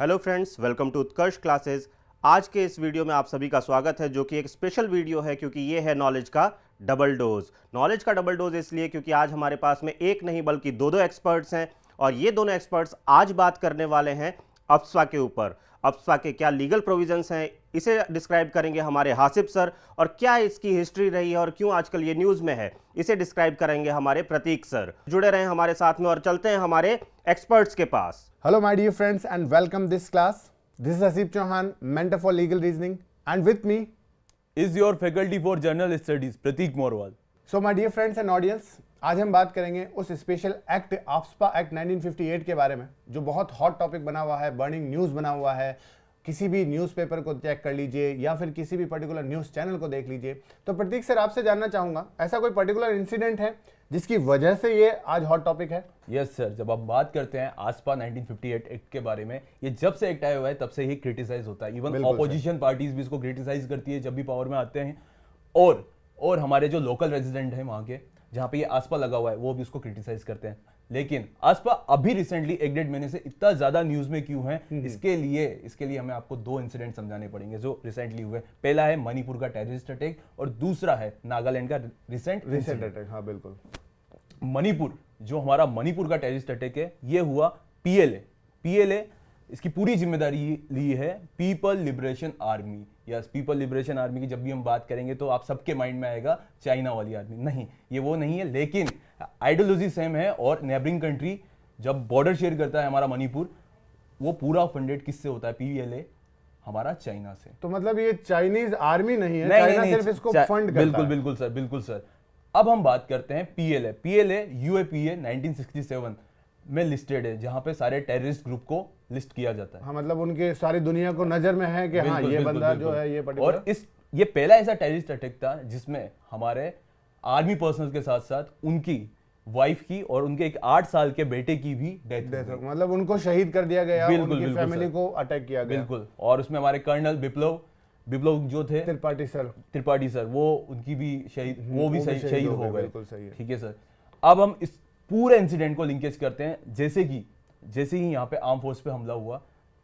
Hello friends, welcome to Utkarsh classes. आज के इस वीडियो में आप सभी का स्वागत है, जो कि एक स्पेशल वीडियो है क्योंकि ये है नॉलेज का डबल डोज। नॉलेज का डबल डोज इसलिए क्योंकि आज हमारे पास में एक नहीं बल्कि दो एक्सपर्ट्स हैं और ये दोनों एक्सपर्ट्स आज बात करने वाले हैं अप्सपा के ऊपर। अप्सपा के क्या लीगल प्रोविजंस हैं, इसे डिस्क्राइब करेंगे हमारे हासिब सर, और क्या इसकी हिस्ट्री रही है और क्यों आजकल ये न्यूज़ में है, इसे डिस्क्राइब करेंगे हमारे प्रतीक सर। जुड़े रहें हमारे साथ में और चलते हैं हमारे एक्सपर्ट्स के पास। Hello my dear friends and welcome this class. This is Hasib Chauhan, mentor for legal reasoning, and with me is your faculty for journal studies Pratik Morwal. So my dear friends and audience, आज हम बात करेंगे उस special act AFSPA act 1958 के बारे में जो बहुत हॉट टॉपिक बना हुआ है, बर्निंग न्यूज़ बना हुआ है। किसी भी न्यूज़पेपर को चेक कर लीजिए या फिर किसी भी पर्टिकुलर न्यूज़ चैनल को देख लीजिए। तो प्रतीक सर, आपसे जानना चाहूँगा, ऐसा कोई पर्टिकुलर इंसिडेंट है जिसकी वजह से ये आज हॉट टॉपिक है? यस सर, जब आप बात करते हैं आफ्सपा 1958 एक्ट के बारे में, ये जब से एक्ट आया हुआ है तब से ही क्रिटिसाइज होता है। इवन ऑपोजिशन पार्टीज भी इसको क्रिटिसाइज करती है जब भी पावर में आते हैं, और हमारे जो लोकल रेजिडेंट हैं वहाँ के, जहाँ पे ये आफ्सपा लगा हुआ है, वो भी उसको क्रिटिसाइज करते हैं। लेकिन आफ्सपा अभी रिसेंटली एक डेढ़ महीने से इतना ज्यादा न्यूज में क्यों है, इसके लिए हमें आपको दो इंसिडेंट समझाने पड़ेंगे जो रिसेंटली हुए। पहला है मणिपुर का टेररिस्ट अटैक और दूसरा है नागालैंड का रिसेंट अटैक। हाँ बिल्कुल। मणिपुर, जो हमारा मणिपुर का टेररिस्ट अटैक है, ये हुआ पीएलए इसकी पूरी जिम्मेदारी ली है people liberation army. Yes, people liberation army की जब भी हम बात करेंगे तो आप सबके माइंड में आएगा चाइना वाली आर्मी। नहीं, ये वो नहीं है, लेकिन आइडियोलॉजी सेम है। और नेबरिंग कंट्री जब बॉर्डर शेयर करता है हमारा मणिपुर, वो पूरा फंडेड किससे होता है? पीएलए हमारा चाइना से। तो मतलब ये चाइनीज आर्मी नहीं है, चाइना सिर्फ इसको फंड करता बिल्कुल है। बिल्कुल सर। अब हम बात करते हैं पीएलए यूएपीए 1967 में लिस्टेड है, जहां पे सारे टेररिस्ट ग्रुप को लिस्ट किया जाता है। हाँ, मतलब उनके सारी दुनिया को नजर में है कि हाँ ये बंदा जो है ये पर्टिकुलर। और ये पहला ऐसा टेररिस्ट अटैक था जिसमें हमारे आर्मी पर्सनल के साथ साथ उनकी वाइफ की और उनके एक 8 साल के बेटे की भी डेथ हो गई। मतलब उनको शहीद कर दिया गया, उनकी फैमिली को अटैक किया गया। बिल्कुल। और उसमें हमारे कर्नल विप्लव जो थे त्रिपाठी सर, वो उनकी भी शहीद हो गए। ठीक है सर। अब हम इस पूरे इंसिडेंट को लिंकेज करते हैं। जैसे ही यहाँ पे आर्म फोर्स पे हमला हुआ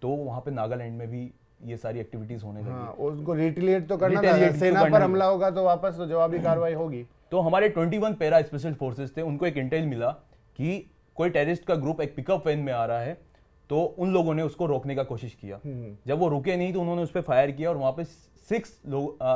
तो वहाँ पे नागालैंड में भी ये सारी एक्टिविटीज होने लगी। हाँ, उनको रिटेलिएट तो करना था। सेना पर हमला होगा तो वापस तो जवाबी कार्रवाई होगी। तो हमारे 21 पैरा स्पेशल फोर्सेस थे, उनको एक इंटेल मिला कि कोई टेररिस्ट का ग्रुप एक पिकअप वैन में आ रहा है, तो उन लोगों ने उसको रोकने का कोशिश किया। जब वो रुके नहीं तो उन्होंने उस पर फायर किया और वहां पे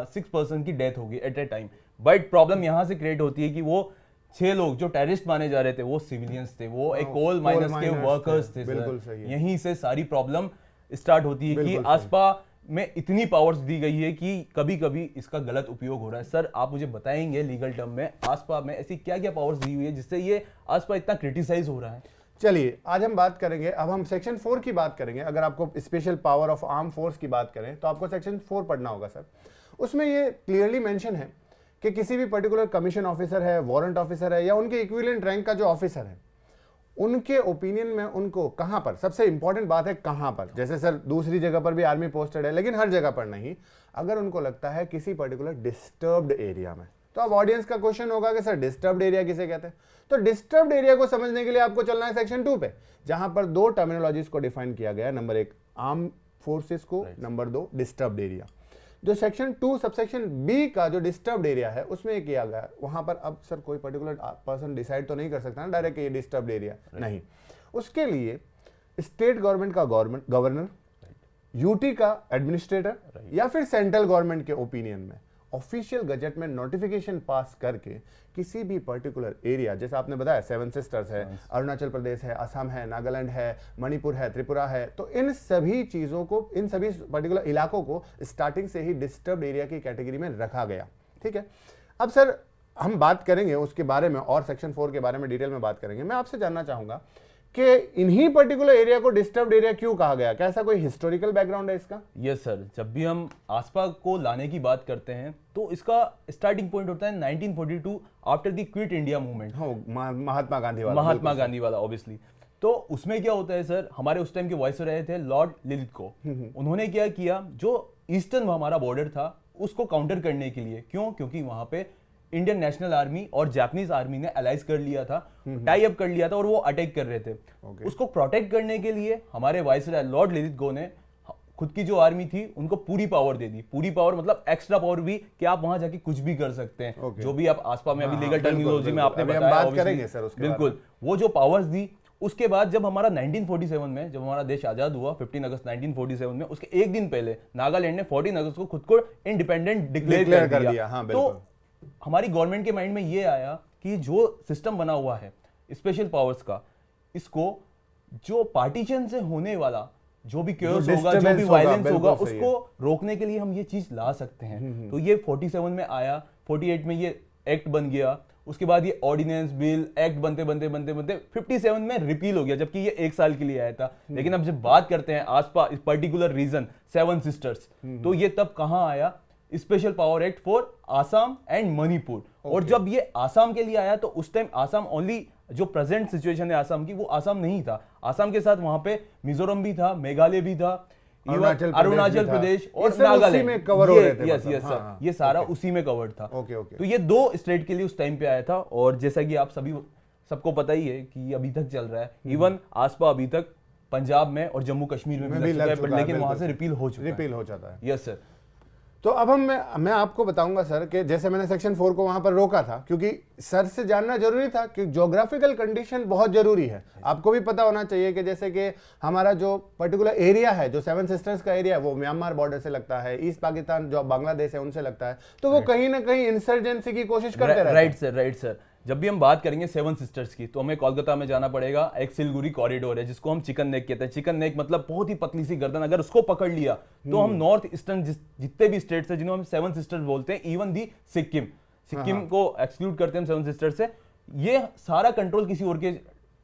6 पर्सन की डेथ हो गई at a time. But problem यहां से क्रिएट होती है कि वो 6 लोग जो टेररिस्ट माने जा रहे थे वो सिविलियंस थे, वो एक कोल माइनर्स के वर्कर्स थे। यहीं से सारी प्रॉब्लम स्टार्ट होती है कि आफ्सपा में इतनी पावर्स दी गई है कि कभी कभी इसका गलत उपयोग हो रहा है। सर, आप मुझे बताएंगे लीगल टर्म में आफ्सपा में ऐसी क्या क्या पावर्स दी हुई है जिससे ये आफ्सपा इतना क्रिटिसाइज हो रहा है? चलिए, आज हम बात करेंगे, अब हम सेक्शन 4 की बात करेंगे। अगर आपको special power of arm force की बात करें तो आपको सेक्शन 4 पढ़ना होगा सर। उसमें ये क्लियरली मेंशन है कि किसी भी पर्टिकुलर कमीशन ऑफिसर है, वारंट ऑफिसर है या उनके इक्विवेलेंट रैंक का जो ऑफिसर है, उनके ओपिनियन में उनको कहां पर, सबसे इंपॉर्टेंट बात है कहां पर। जैसे सर दूसरी जगह पर भी आर्मी पोस्टेड है, लेकिन हर जगह पर नहीं। अगर उनको लगता है किसी पर्टिकुलर डिस्टर्ब्ड एरिया में, तो अब ऑडियंस का क्वेश्चन होगा कि सर डिस्टर्ब्ड एरिया किसे कहते हैं? तो डिस्टर्ब्ड एरिया को समझने के लिए आपको चलना है सेक्शन 2 पे, जहां पर दो टर्मिनोलॉजीज को डिफाइन किया गया है। नंबर 1 आर्म फोर्सेस को, नंबर 2 डिस्टर्ब्ड एरिया। जो सेक्शन 2 सबसेक्शन बी का जो डिस्टर्ब्ड एरिया है उसमें ये किया गया, वहां पर अब सर कोई पर्टिकुलर पर्सन डिसाइड तो नहीं कर सकता ना डायरेक्ट ये डिस्टर्ब्ड एरिया नहीं। उसके लिए स्टेट गवर्नमेंट का गवर्नर, यूटी का एडमिनिस्ट्रेटर या फिर सेंट्रल गवर्नमेंट के ओपिनियन में ऑफिशियल गजट में नोटिफिकेशन पास करके किसी भी पर्टिकुलर एरिया, जैसे आपने बताया 7 सिस्टर्स है, अरुणाचल प्रदेश है, असम है, नागालैंड है, मणिपुर है, त्रिपुरा है, तो इन सभी चीज़ों को, इन सभी पर्टिकुलर इलाकों को स्टार्टिंग से ही डिस्टर्ब्ड एरिया की कैटेगरी में रखा गया। ठीक है। अब सर हम बात करेंगे उसके बारे में और सेक्शन 4 के बारे में डिटेल में बात करेंगे। मैं आपसे जानना चाहूंगा कि इन्हीं पर्टिकुलर एरिया को डिस्टर्ब्ड एरिया क्यों कहा गया? क्या ऐसा कोई हिस्टोरिकल बैकग्राउंड है इसका? यस सर, जब भी हम आफ्सपा को लाने की बात करते हैं तो इसका स्टार्टिंग पॉइंट होता है 1942 after the quit India movement. Mahatma Gandhi वाला ऑब्वियसली। तो उसमें क्या होता है सर, हमारे उस टाइम के वाइसरॉय थे लॉर्ड लिलिथगो। उन्होंने क्या किया, जो ईस्टर्न हमारा बॉर्डर था उसको काउंटर करने के लिए, क्योंकि वहां पे इंडियन नेशनल आर्मी और जापानीज आर्मी ने अलाइज कर लिया था, टाई अप कर लिया था और वो अटैक कर रहे थे। उसको प्रोटेक्ट करने के लिए हमारे वाइसरॉय लॉर्ड ललित गो ने खुद की जो आर्मी थी उनको पूरी पावर दे दी। पूरी पावर मतलब एक्स्ट्रा पावर भी कि आप वहां जाके कुछ भी कर सकते हैं। जो भी आप आसपा में अभी लीगल टर्मिनोलॉजी में आपने बताया, बिल्कुल वो जो पावर्स दी। उसके बाद जब हमारा 1947 में जब हमारा देश आजाद हुआ 15 अगस्त 1947 में, उसके एक दिन पहले नागालैंड ने 14 अगस्त को खुद को इंडिपेंडेंट डिक्लेयर कर दिया। हाँ, तो हमारी गवर्नमेंट के माइंड में ये आया कि जो सिस्टम बना हुआ है स्पेशल पावर्स का, इसको जो पार्टीशन से होने वाला जो भी केओस होगा, जो भी वायलेंस होगा, उसको रोकने के लिए हम ये चीज ला सकते हैं। तो ये 47 में आया, 48 में ये एक्ट बन गया, उसके बाद ये ऑर्डिनेंस बिल एक्ट बनते बनते बनते बनते 57 में रिपील हो गया, जबकि ये 1 साल के लिए आया था। लेकिन अब जब बात करते हैं आसपास इस पर्टिकुलर रीजन 7 सिस्टर्स, तो ये तब कहां आया? Special power act for Assam and Manipur. और जब ये आसाम के लिए आया तो उस टाइम आसाम ओनली, जो प्रेजेंट सिचुएशन है आसाम की, वो आसाम नहीं था। आसाम के साथ वहां पे मिजोरम भी था, मेघालय भी था, अरुणाचल प्रदेश और नागालैंड कवर हो रहे थे। यस यस सर, ये सारा उसी में कवर्ड था। तो ये 2 स्टेट के लिए उस टाइम पे आया था। और जैसा कि आप सबको पता ही है कि अभी तक चल रहा है। इवन आसपा अभी तक पंजाब में और जम्मू कश्मीर में भी लग चुका है, लेकिन वहां से रिपील हो जाता है। Yes sir. तो अब मैं आपको बताऊंगा सर कि जैसे मैंने सेक्शन 4 को वहां पर रोका था, क्योंकि सर से जानना जरूरी था कि ज्योग्राफिकल कंडीशन बहुत जरूरी है। आपको भी पता होना चाहिए कि जैसे कि हमारा जो पर्टिकुलर एरिया है, जो 7 सिस्टर्स का एरिया है, वो म्यांमार बॉर्डर से लगता है, ईस्ट पाकिस्तान जो बांग्लादेश है उनसे लगता है, तो वो कहीं ना कहीं इंसर्जेंसी की कोशिश करते रहते हैं। Right sir. जब भी हम बात करेंगे 7 सिस्टर्स की, तो हमें कोलकाता में जाना पड़ेगा। एक सिलगुड़ी कॉरिडोर है जिसको हम चिकन नेक कहते हैं। चिकन नेक मतलब बहुत ही पतली सी गर्दन, अगर उसको पकड़ लिया तो हम नॉर्थ ईस्टर्न जितने भी स्टेट्स है जिन्होंने हम 7 सिस्टर्स बोलते हैं, इवन दी सिक्किम को एक्सक्लूड करते हैं हम 7 सिस्टर से, ये सारा कंट्रोल किसी और के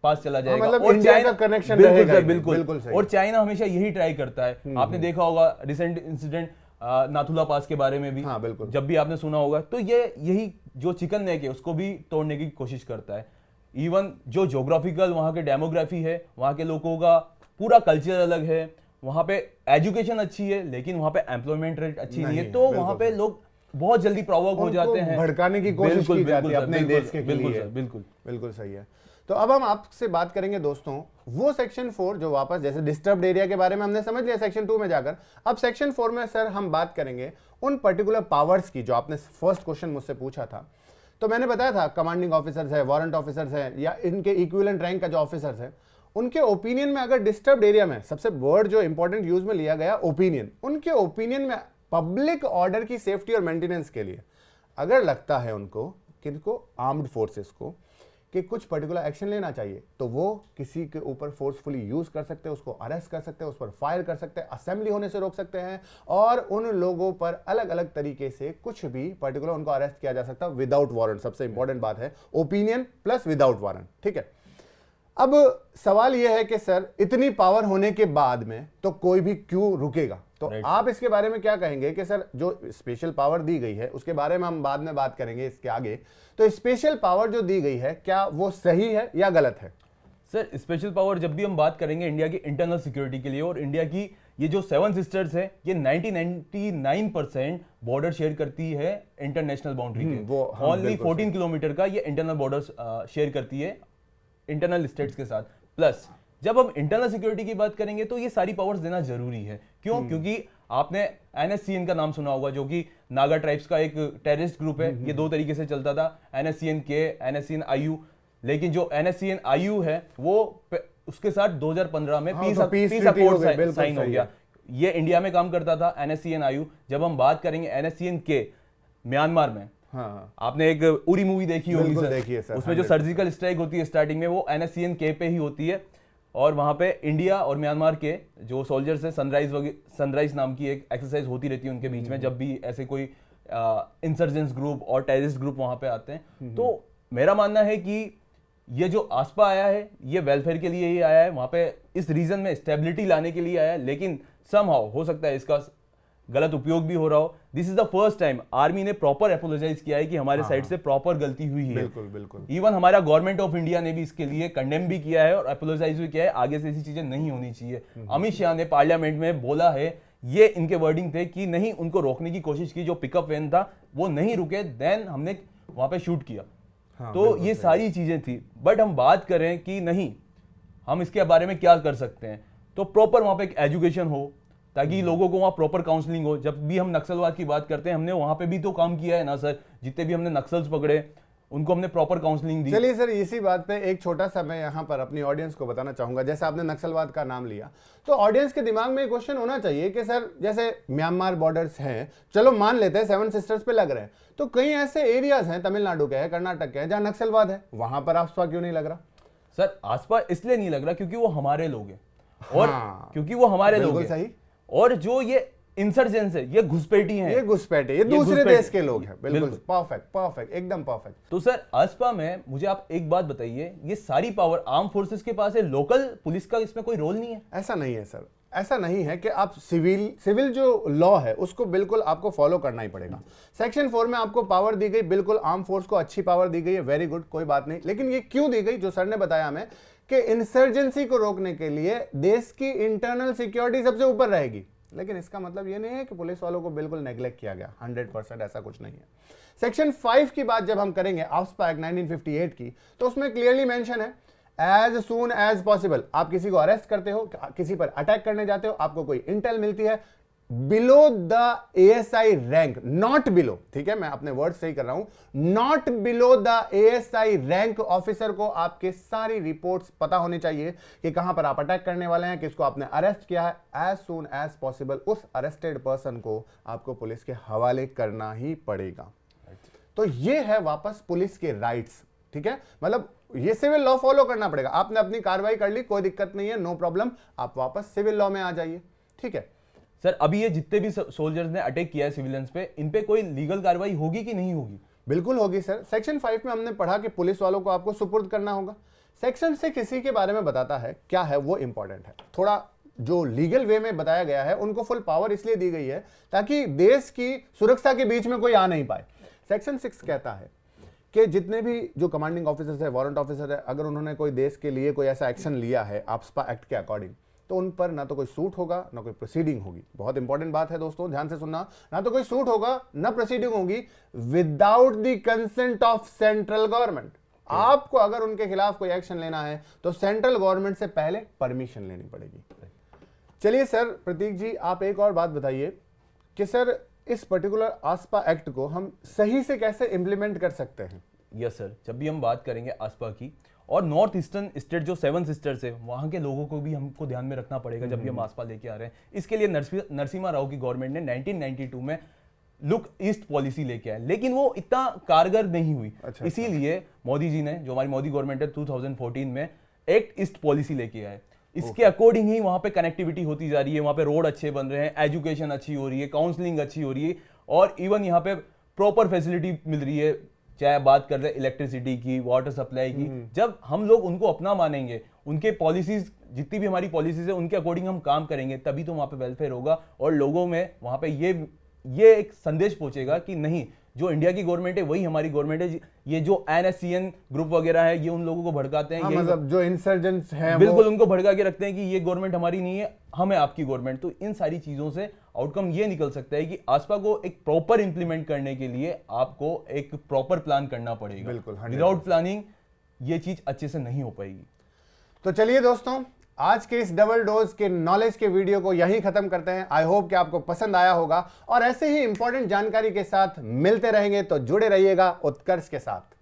पास चला जाएगा। मतलब और चाइना का कनेक्शन बिल्कुल। और चाइना हमेशा यही ट्राई करता है। आपने देखा होगा रिसेंट इंसिडेंट नाथुला पास के बारे में भी, हाँ, बिल्कुल। जब भी आपने सुना होगा, तो ये यही जो चिकन नेक है उसको भी तोड़ने की कोशिश करता है। इवन जो ज्योग्राफिकल वहाँ के डेमोग्राफी है, वहाँ के लोगों का पूरा कल्चर अलग है, वहाँ पे एजुकेशन अच्छी है लेकिन वहाँ पे एम्प्लॉयमेंट रेट अच्छी नहीं है, तो वहाँ पे लोग बहुत जल्दी प्रोवोक हो जाते हैं, भड़काने की कोशिश की जाती है अपने देश के लिए। बिल्कुल सही है। तो अब हम आपसे बात करेंगे दोस्तों वो सेक्शन 4 जो वापस, जैसे डिस्टर्ब्ड एरिया के बारे में हमने समझ लिया सेक्शन 2 में जाकर, अब सेक्शन 4 में सर हम बात करेंगे उन पर्टिकुलर पावर्स की जो आपने फर्स्ट क्वेश्चन मुझसे पूछा था। तो मैंने बताया था कमांडिंग ऑफिसर्स है, वारंट ऑफिसर्स है, या इनके इक्विवेलेंट रैंक का जो ऑफिसर्स है, उनके ओपिनियन में अगर डिस्टर्ब्ड एरिया में सबसे वर्ड जो इंपॉर्टेंट यूज में लिया गया ओपिनियन, उनके ओपिनियन में पब्लिक ऑर्डर की सेफ्टी और मेंटेनेंस के लिए अगर लगता है उनको, किनको, आर्म्ड फोर्सेस को, कि कुछ पर्टिकुलर एक्शन लेना चाहिए, तो वो किसी के ऊपर फोर्सफुली यूज कर सकते हैं, उसको अरेस्ट कर सकते हैं, उस पर फायर कर सकते हैं, असेंबली होने से रोक सकते हैं, और उन लोगों पर अलग अलग तरीके से कुछ भी पर्टिकुलर उनको अरेस्ट किया जा सकता है विदाउट वारंट। सबसे इंपॉर्टेंट बात है ओपिनियन प्लस विदाउट वारंट। ठीक है। अब सवाल यह है कि सर इतनी पावर होने के बाद में तो कोई भी क्यों रुकेगा? तो आप इसके बारे में क्या कहेंगे कि सर जो स्पेशल पावर दी गई है उसके बारे में हम बाद में बात करेंगे इसके आगे, तो स्पेशल पावर जो दी गई है क्या वो सही है या गलत है? सर स्पेशल पावर जब भी हम बात करेंगे इंडिया की इंटरनल सिक्योरिटी के लिए, और इंडिया की ये जो 7 सिस्टर्स है ये 99% बॉर्डर शेयर करती है इंटरनेशनल बाउंड्री के। ओनली 14 किलोमीटर का ये इंटरनल बॉर्डर शेयर करती है इंटरनल स्टेट्स के साथ। प्लस जब हम इंटरनल सिक्योरिटी की बात करेंगे तो ये सारी पावर्स देना जरूरी है। क्यों? क्योंकि आपने NSCN का नाम सुना होगा, जो कि नागा ट्राइब्स का एक टेररिस्ट ग्रुप है। ये 2 तरीके से चलता था, NSCN-K, NSCN-IU। लेकिन जो NSCN-IU है वो उसके साथ 2015 में पीस अकॉर्ड साइन हो गया। ये इंडिया में काम करता था NSCN-IU। जब हम बात करेंगे NSCN-K म्यांमार में, हाँ, आपने एक उरी मूवी देखी होगी सर, देखी है सर। उसमें जो सर्जिकल स्ट्राइक होती है स्टार्टिंग में वो NSCN-K पे ही होती है, और वहां पे इंडिया और म्यांमार के जो सोल्जर्स है, सनराइज नाम की एक एक्सरसाइज होती रहती है उनके बीच में, जब भी ऐसे कोई इंसर्जेंस ग्रुप और टेररिस्ट ग्रुप वहां पे आते हैं। तो मेरा मानना है कि ये जो आसपा आया है ये वेलफेयर के लिए ही आया है, वहां पे इस रीजन में स्टेबिलिटी लाने के लिए आया है, लेकिन समहाउ हो सकता है इसका गलत उपयोग भी हो रहा हो। This is the first time army ने प्रॉपर अपोलोजाइज किया है कि हमारे साइड से प्रॉपर गलती हुई है। बिल्कुल। इवन हमारा गवर्नमेंट ऑफ इंडिया ने भी इसके लिए कंडेम भी किया है और अपोलोजाइज भी किया है, आगे से ऐसी चीजें नहीं होनी चाहिए। अमित शाह ने पार्लियामेंट में बोला है, ये इनके वर्डिंग थे कि नहीं, उनको रोकने की कोशिश की, जो पिकअप वैन था वो नहीं रुके, देन हमने वहां पे शूट किया। हाँ, तो ये सारी चीजें थी। बट हम बात करें कि नहीं, हम इसके बारे में क्या कर सकते हैं, तो प्रॉपर वहां पे एक एजुकेशन हो, ताकि लोगों को वहां प्रॉपर काउंसलिंग हो। जब भी हम नक्सलवाद की बात करते हैं, हमने वहां पे भी तो काम किया है ना सर। जितने भी हमने नक्सल्स पकड़े, उनको हमने प्रॉपर काउंसलिंग दी। चलिए सर, इसी बात पे एक छोटा सा मैं यहाँ पर अपनी ऑडियंस को बताना चाहूंगा। जैसे आपने नक्सलवाद का नाम लिया, तो ऑडियंस के दिमाग में एक क्वेश्चन होना चाहिए कि सर जैसे म्यांमार बॉर्डर्स हैं, चलो मान लेते हैं 7 सिस्टर्स पे लग रहे हैं, तो कई ऐसे एरियाज हैं तमिलनाडु के हैं, कर्नाटक के हैं, जहां नक्सलवाद है, वहां पर आसपा क्यों नहीं लग रहा? सर आसपास इसलिए नहीं लग रहा क्योंकि वो हमारे लोग हैं, और हाँ, क्योंकि वो हमारे लोग बिल्कुल हैं। सही। और जो ये इंसर्जेंस है, ये घुसपैठी हैं, ये घुसपैठे, ये दूसरे घुसपैठे। देश के लोग हैं। बिल्कुल परफेक्ट, परफेक्ट, एकदम परफेक्ट। तो सर आसपा में मुझे आप एक बात बताइए, ये सारी पावर आर्म फोर्सेस के पास है, लोकल पुलिस का इसमें कोई रोल नहीं है? ऐसा नहीं है सर, ऐसा नहीं है कि आप सिविल जो लॉ है उसको बिल्कुल आपको फॉलो करना ही पड़ेगा। सेक्शन 4 में आपको पावर दी गई, बिल्कुल आर्म फोर्स को अच्छी पावर दी गई है, वेरी गुड, कोई बात नहीं। लेकिन ये क्यों दी गई, जो सर ने बताया हमें कि इंसर्जेंसी को रोकने के लिए देश की इंटरनल सिक्योरिटी सबसे ऊपर रहेगी। लेकिन इसका मतलब ये नहीं है कि पुलिस वालों को बिल्कुल नेग्लेक्ट किया गया, 100% ऐसा कुछ नहीं है। सेक्शन 5 की बात जब हम करेंगे, आफ्स्पा एक्ट 1958 की, तो उसमें क्लियरली मेंशन है एज सून एज पॉसिबल। आप किसी को अरेस्ट करते हो, किसी पर अटैक करने जाते हो, आपको कोई इंटेल मिलती है below the ASI rank, not below, ठीक है, मैं अपने वर्ड सही कर रहा हूं, not below the ASI rank officer को आपके सारी रिपोर्ट्स पता होनी चाहिए कि कहां पर आप अटैक करने वाले हैं, किसको आपने अरेस्ट किया है। एज सून एज पॉसिबल उस अरेस्टेड पर्सन को आपको पुलिस के हवाले करना ही पड़ेगा। तो ये है वापस पुलिस के राइट्स, ठीक है, मतलब ये सिविल लॉ फॉलो करना पड़ेगा। आपने अपनी कार्रवाई कर ली, कोई दिक्कत नहीं है, नो प्रॉब्लम, आप वापस सिविल लॉ में आ जाइए, ठीक है। सर अभी ये जितने भी सोल्जर्स ने अटैक किया है सिविलियंस पे, इन पे कोई लीगल कार्रवाई होगी कि नहीं होगी? बिल्कुल होगी सर। सेक्शन 5 में हमने पढ़ा कि पुलिस वालों को आपको सुपुर्द करना होगा। सेक्शन 6 किसी के बारे में बताता है, क्या है वो इंपॉर्टेंट है। थोड़ा जो लीगल वे में बताया गया है, उनको फुल पावर इसलिए दी गई है ताकि देश की सुरक्षा के बीच में कोई आ नहीं पाए। सेक्शन 6 कहता है कि जितने भी जो कमांडिंग ऑफिसर्स है, वारंट ऑफिसर है, अगर उन्होंने कोई देश के लिए कोई ऐसा एक्शन लिया है आफ्स्पा एक्ट के अकॉर्डिंग, तो उन पर ना तो कोई सूट होगा ना कोई प्रोसीडिंग होगी। बहुत इंपॉर्टेंट बात है दोस्तों, ध्यान से सुनना, ना तो कोई सूट होगा ना प्रोसीडिंग होगी without the consent of central government. आपको अगर उनके खिलाफ कोई एक्शन लेना है तो सेंट्रल गवर्नमेंट से पहले परमिशन लेनी पड़ेगी। चलिए सर प्रतीक जी, आप एक और बात बताइए कि सर इस पर्टिकुलर आस्पा एक्ट को हम सही से कैसे इंप्लीमेंट कर सकते हैं? यस सर, जब भी हम बात करेंगे आसपा की, और नॉर्थ ईस्टर्न स्टेट जो 7 सिस्टर्स है, वहां के लोगों को भी हमको ध्यान में रखना पड़ेगा जब भी हम आसपा लेके आ रहे हैं। इसके लिए नरसिम्हा राव की गवर्नमेंट ने 1992 में लुक ईस्ट पॉलिसी लेके आए, लेकिन वो इतना कारगर नहीं हुई। इसीलिए मोदी जी ने, जो हमारी मोदी गवर्नमेंट है, 2014 में एक्ट ईस्ट पॉलिसी लेके आए। इसके अकॉर्डिंग ही वहां पे कनेक्टिविटी होती जा रही है, वहां पे रोड अच्छे बन रहे हैं, एजुकेशन अच्छी हो रही है, काउंसलिंग अच्छी हो रही है, और इवन यहाँ पे प्रॉपर फैसिलिटी मिल रही है, चाहे बात कर रहे हैं इलेक्ट्रिसिटी की, वाटर सप्लाई की। जब हम लोग उनको अपना मानेंगे, उनके पॉलिसीज, जितनी भी हमारी पॉलिसीज है उनके अकॉर्डिंग हम काम करेंगे, तभी तो वहां पे वेलफेयर होगा, और लोगों में वहां पे ये एक संदेश पहुंचेगा कि नहीं, जो इंडिया की गवर्नमेंट है वही हमारी गवर्नमेंट है। ये जो NSCN ग्रुप वगैरह है, ये उन लोगों को भड़काते हैं, मतलब जो इंसर्जेंट्स हैं बिल्कुल उनको भड़का के रखते हैं कि ये गवर्नमेंट हमारी नहीं है, हम है आपकी गवर्नमेंट। तो इन सारी चीजों से आउटकम ये निकल सकता है कि आसपा को एक प्रॉपर इंप्लीमेंट करने के लिए आपको एक प्रॉपर प्लान करना पड़ेगा। बिल्कुल, 100%। विदाउट प्लानिंग ये चीज अच्छे से नहीं हो पाएगी। तो चलिए दोस्तों, आज के इस डबल डोज के नॉलेज के वीडियो को यहीं खत्म करते हैं। आई होप कि आपको पसंद आया होगा, और ऐसे ही इंपॉर्टेंट जानकारी के साथ मिलते रहेंगे, तो जुड़े रहिएगा उत्कर्ष के साथ।